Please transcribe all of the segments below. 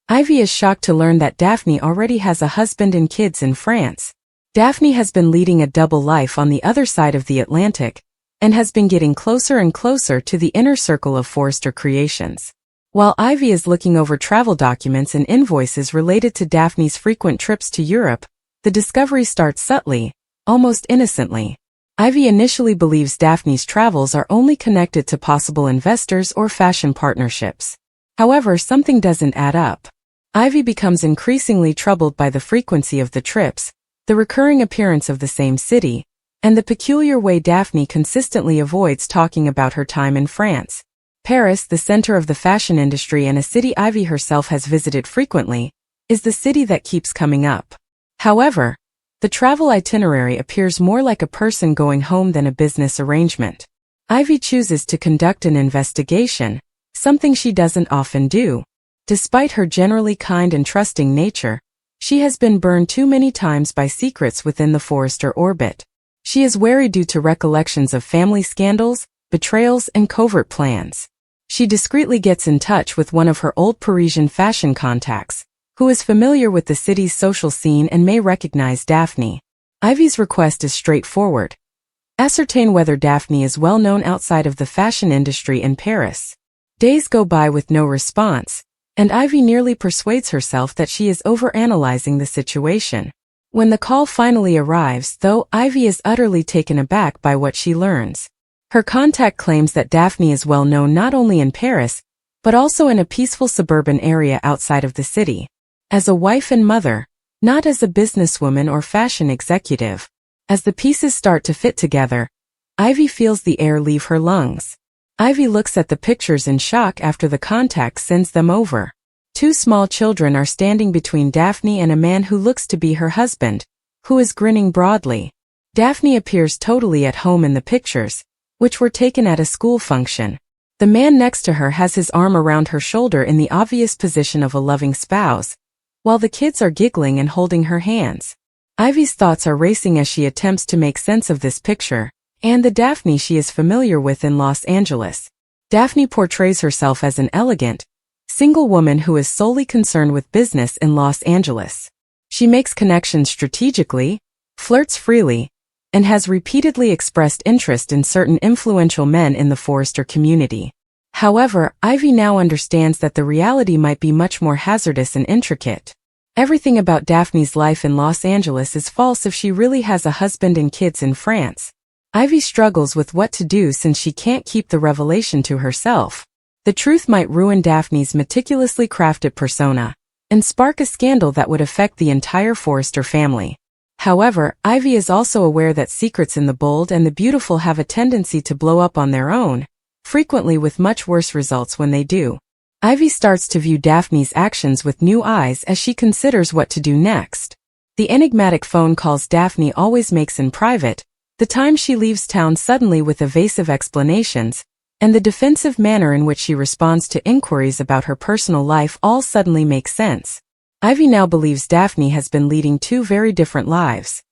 Ivy is shocked to learn that Daphne already has a husband and kids in France. Daphne has been leading a double life on the other side of the Atlantic, and has been getting closer and closer to the inner circle of Forrester creations. While Ivy is looking over travel documents and invoices related to Daphne's frequent trips to Europe, the discovery starts subtly, almost innocently. Ivy initially believes Daphne's travels are only connected to possible investors or fashion partnerships. However, something doesn't add up. Ivy becomes increasingly troubled by the frequency of the trips, the recurring appearance of the same city, and the peculiar way Daphne consistently avoids talking about her time in France. Paris, the center of the fashion industry and a city Ivy herself has visited frequently, is the city that keeps coming up. However, the travel itinerary appears more like a person going home than a business arrangement. Ivy chooses to conduct an investigation, something she doesn't often do. Despite her generally kind and trusting nature, she has been burned too many times by secrets within the Forrester orbit. She is wary due to recollections of family scandals, betrayals, and covert plans. She discreetly gets in touch with one of her old Parisian fashion contacts, who is familiar with the city's social scene and may recognize Daphne. Ivy's request is straightforward. Ascertain whether Daphne is well known outside of the fashion industry in Paris. Days go by with no response, and Ivy nearly persuades herself that she is overanalyzing the situation. When the call finally arrives, though, Ivy is utterly taken aback by what she learns. Her contact claims that Daphne is well known not only in Paris, but also in a peaceful suburban area outside of the city. As a wife and mother, not as a businesswoman or fashion executive. As the pieces start to fit together, Ivy feels the air leave her lungs. Ivy looks at the pictures in shock after the contact sends them over. Two small children are standing between Daphne and a man who looks to be her husband, who is grinning broadly. Daphne appears totally at home in the pictures, which were taken at a school function. The man next to her has his arm around her shoulder in the obvious position of a loving spouse, while the kids are giggling and holding her hands. Ivy's thoughts are racing as she attempts to make sense of this picture, and the Daphne she is familiar with in Los Angeles. Daphne portrays herself as an elegant, single woman who is solely concerned with business in Los Angeles. She makes connections strategically, flirts freely, and has repeatedly expressed interest in certain influential men in the Forrester community. However, Ivy now understands that the reality might be much more hazardous and intricate. Everything about Daphne's life in Los Angeles is false if she really has a husband and kids in France. Ivy struggles with what to do since she can't keep the revelation to herself. The truth might ruin Daphne's meticulously crafted persona, and spark a scandal that would affect the entire Forrester family. However, Ivy is also aware that secrets in the bold and the beautiful have a tendency to blow up on their own, frequently with much worse results when they do. Ivy starts to view Daphne's actions with new eyes as she considers what to do next. The enigmatic phone calls Daphne always makes in private, the time she leaves town suddenly with evasive explanations, and the defensive manner in which she responds to inquiries about her personal life all suddenly make sense. Ivy now believes Daphne has been leading two very different lives.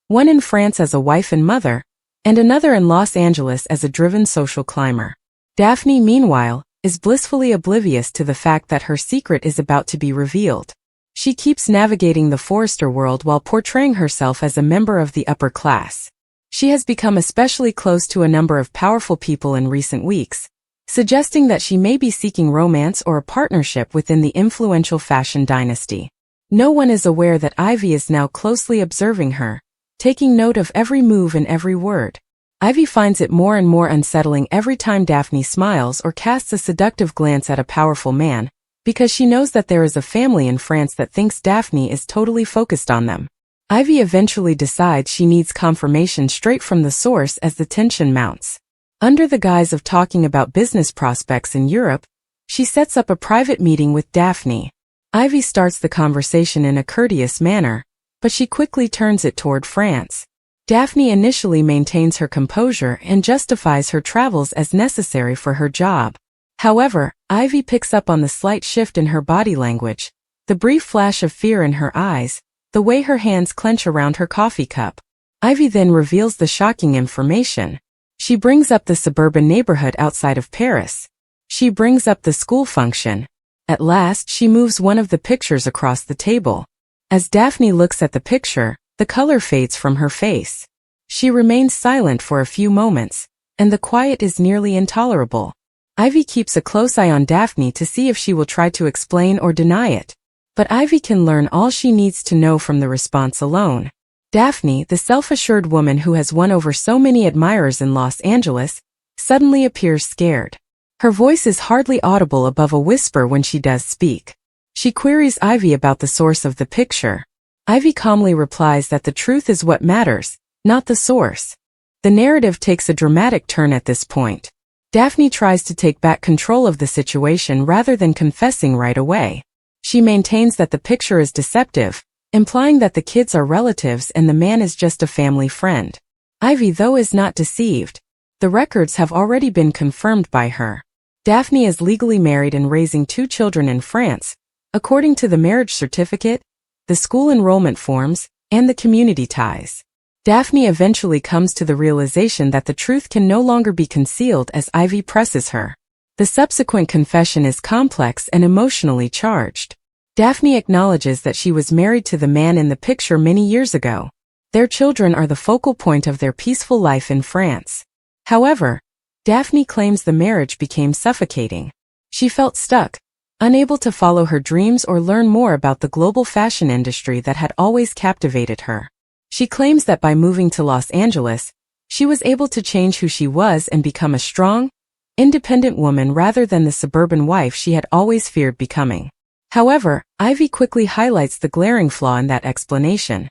One in France as a wife and mother, and another in Los Angeles as a driven social climber. Daphne, meanwhile, is blissfully oblivious to the fact that her secret is about to be revealed. She keeps navigating the Forrester world while portraying herself as a member of the upper class. She has become especially close to a number of powerful people in recent weeks, suggesting that she may be seeking romance or a partnership within the influential fashion dynasty. No one is aware that Ivy is now closely observing her, taking note of every move and every word. Ivy finds it more and more unsettling every time Daphne smiles or casts a seductive glance at a powerful man, because she knows that there is a family in France that thinks Daphne is totally focused on them. Ivy eventually decides she needs confirmation straight from the source as the tension mounts. Under the guise of talking about business prospects in Europe, she sets up a private meeting with Daphne. Ivy starts the conversation in a courteous manner, but she quickly turns it toward France. Daphne initially maintains her composure and justifies her travels as necessary for her job. However, Ivy picks up on the slight shift in her body language, the brief flash of fear in her eyes, the way her hands clench around her coffee cup. Ivy then reveals the shocking information. She brings up the suburban neighborhood outside of Paris. She brings up the school function. At last, she moves one of the pictures across the table. As Daphne looks at the picture, the color fades from her face. She remains silent for a few moments, and the quiet is nearly intolerable. Ivy keeps a close eye on Daphne to see if she will try to explain or deny it. But Ivy can learn all she needs to know from the response alone. Daphne, the self-assured woman who has won over so many admirers in Los Angeles, suddenly appears scared. Her voice is hardly audible above a whisper when she does speak. She queries Ivy about the source of the picture. Ivy calmly replies that the truth is what matters, not the source. The narrative takes a dramatic turn at this point. Daphne tries to take back control of the situation rather than confessing right away. She maintains that the picture is deceptive, implying that the kids are relatives and the man is just a family friend. Ivy, though, is not deceived. The records have already been confirmed by her. Daphne is legally married and raising 2 children in France, according to the marriage certificate, the school enrollment forms, and the community ties. Daphne eventually comes to the realization that the truth can no longer be concealed as Ivy presses her. The subsequent confession is complex and emotionally charged. Daphne acknowledges that she was married to the man in the picture many years ago. Their children are the focal point of their peaceful life in France. However, Daphne claims the marriage became suffocating. She felt stuck, unable to follow her dreams or learn more about the global fashion industry that had always captivated her. She claims that by moving to Los Angeles, she was able to change who she was and become a strong, independent woman rather than the suburban wife she had always feared becoming. However, Ivy quickly highlights the glaring flaw in that explanation.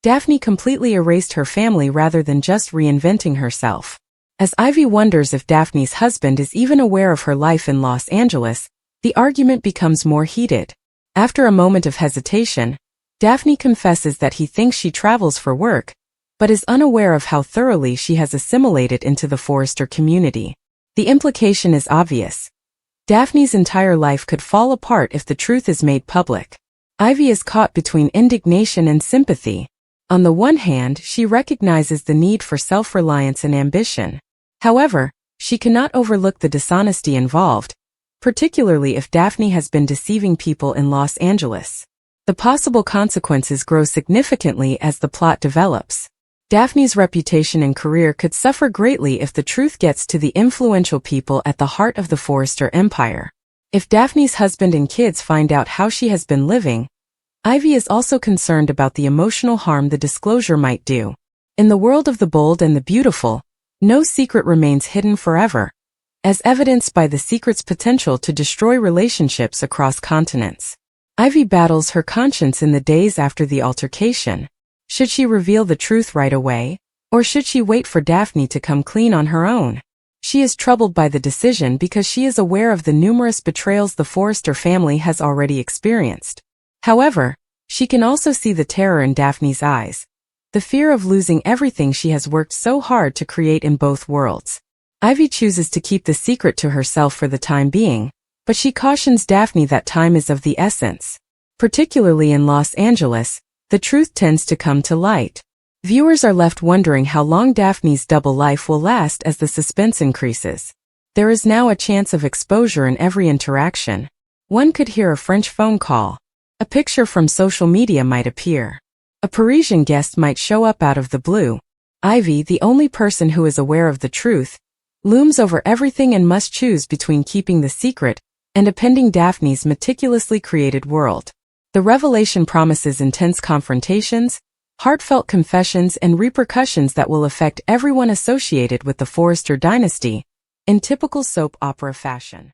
Daphne completely erased her family rather than just reinventing herself. As Ivy wonders if Daphne's husband is even aware of her life in Los Angeles, the argument becomes more heated. After a moment of hesitation, Daphne confesses that he thinks she travels for work, but is unaware of how thoroughly she has assimilated into the Forrester community. The implication is obvious. Daphne's entire life could fall apart if the truth is made public. Ivy is caught between indignation and sympathy. On the one hand, she recognizes the need for self-reliance and ambition. However, she cannot overlook the dishonesty involved, particularly if Daphne has been deceiving people in Los Angeles. The possible consequences grow significantly as the plot develops. Daphne's reputation and career could suffer greatly if the truth gets to the influential people at the heart of the Forrester empire. If Daphne's husband and kids find out how she has been living, Ivy is also concerned about the emotional harm the disclosure might do. In the world of the bold and the beautiful, no secret remains hidden forever, as evidenced by the secret's potential to destroy relationships across continents. Ivy battles her conscience in the days after the altercation. Should she reveal the truth right away, or should she wait for Daphne to come clean on her own? She is troubled by the decision because she is aware of the numerous betrayals the Forrester family has already experienced. However, she can also see the terror in Daphne's eyes, the fear of losing everything she has worked so hard to create in both worlds. Ivy chooses to keep the secret to herself for the time being, but she cautions Daphne that time is of the essence. Particularly in Los Angeles, the truth tends to come to light. Viewers are left wondering how long Daphne's double life will last as the suspense increases. There is now a chance of exposure in every interaction. One could hear a French phone call. A picture from social media might appear. A Parisian guest might show up out of the blue. Ivy, the only person who is aware of the truth, looms over everything and must choose between keeping the secret and appending Daphne's meticulously created world. The revelation promises intense confrontations, heartfelt confessions, and repercussions that will affect everyone associated with the Forrester dynasty, in typical soap opera fashion.